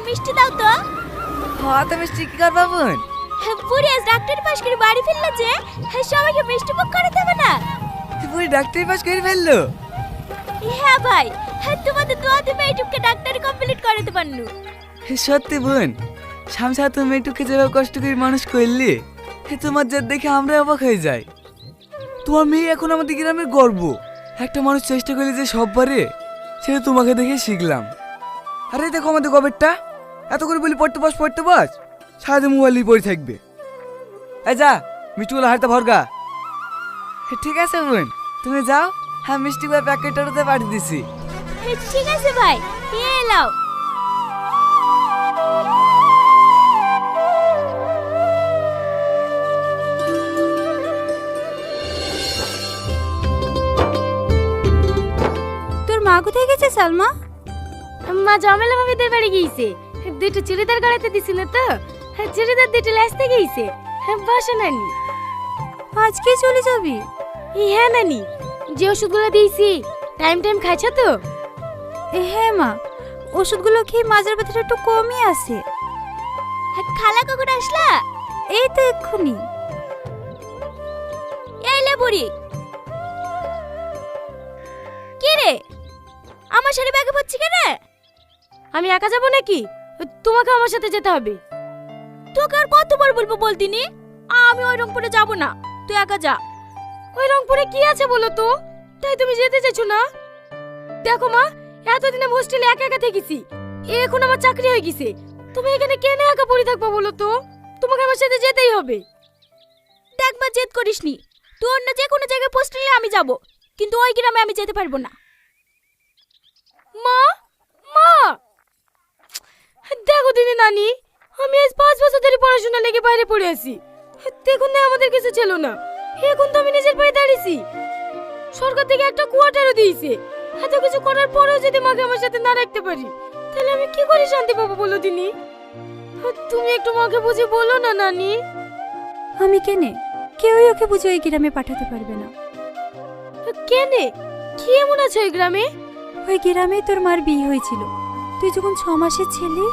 মিষ্টি দাও তো। হ্যাঁ তো মিষ্টি কি করবা বোন? বুড়ি আজ ডাক্তার পাশ করে বাড়ি ফিরলো যে, সবাইকে মিষ্টি মুখ করে দেবে না? বুড়ি ডাক্তারি পাস করে ফেললো? হ্যাঁ ভাই, তোমাদের দোয়াতে মেয়েটুককে ডাক্তারি কমপ্লিট করাতে পারলু। সত্যি বোন, শামসা তুমি মেয়েটুকে যেভাবে কষ্ট করে মানুষ করলি, তোমার যা দেখে আমরা অবাক হয়ে যাই। তোমার মেয়ে এখন আমাদের গ্রামের গর্ব। একটা মানুষ চেষ্টা করলে যে সব পারে, সেটা তোমাকে দেখে শিখলাম। আরে দেখো আমাদের গবেরটা, এত করে বলি পড়তে বস, সারাদিন মোবাইল নিয়ে পড়ে থাকবে। এই যা মিষ্টিগুলো হাতে ভরগা। ঠিক আছে বোন, তুমি যাও, হ্যাঁ মিষ্টিগুলো প্যাকেটটাতে পাঠিয়ে দিছি। ঠিক আছে ভাই, এলাও। তোর মা কোথায় গেছে সালমা? মা জমেলা ভাবিদের বাড়ি গিয়েছে। দুটো চুড়িদার গড়াতে দিছিল তো, চুড়িদার দুটো লাসতে গিয়েছে। বসো নানি। আজকে চলে যাবি? হ্যাঁ নানি, যে ওষুধগুলো দিয়েছি টাইম খাইছ তো? হ্যাঁ মা, ওষুধগুলো খেয়ে মাঝের ব্যথাটা একটু কমই আছে। খালা কখন আসলা? এই তো এক্ষুনি। এইলে বুড়ি। কি রে, আমার সাথে ব্যাগে পড়ছি কেন? আমি একা যাব নাকি? তোমাকে আমার সাথে যেতে হবে। তোকে আর কতবার বলবো বলতিনি? আমি ওই রংপুরে যাব না, তুই একা যা। ওই রংপুরে কি আছে বলো তো, তাই তুমি যেতে চাইছো না? দেখো মা, এতদিন আমি হোস্টেলে একা একা থেকেছি, এখন আমার চাকরি হয়ে গেছে। তুমি এখানে কেন একা পড়ে থাকবা বলো তো? তোমাকে আমার সাথে যেতেই হবে। দেখবার জেদ করিসনি, তুই অন্য যে কোনো জায়গায় পোস্ট নিলে আমি যাব, কিন্তু ওই গ্রামে আমি যেতে পারবো না। মা, মা দেখো দিদি নানি, আমি আজ 5 বছর ধরে পড়াশোনা লেগে বাইরে পড়ে আছি। দেখুন না আমাদের কিছু ছিল না, এখন তো আমি নিজের পায়ে দাঁড়িয়েছি। সরকার থেকে একটা কোয়ার্টারও দিয়েছে। এত কিছু করার পরেও যদি মাকে আমার সাথে না রাখতে পারি, তাহলে আমি কি করে শান্তি পাবো বলো দিনি? তুমি একটু মাকে বুঝে বলো না নানি। আমি কেনে? কেউই ওকে বুঝে ওই গ্রামে পাঠাতে পারবে না। কেনে? কি এমন আছে ওই গ্রামে? ওই গ্রামেই তোর মার বিয়ে হয়েছিল। তুই যখন 6 মাসের ছেলে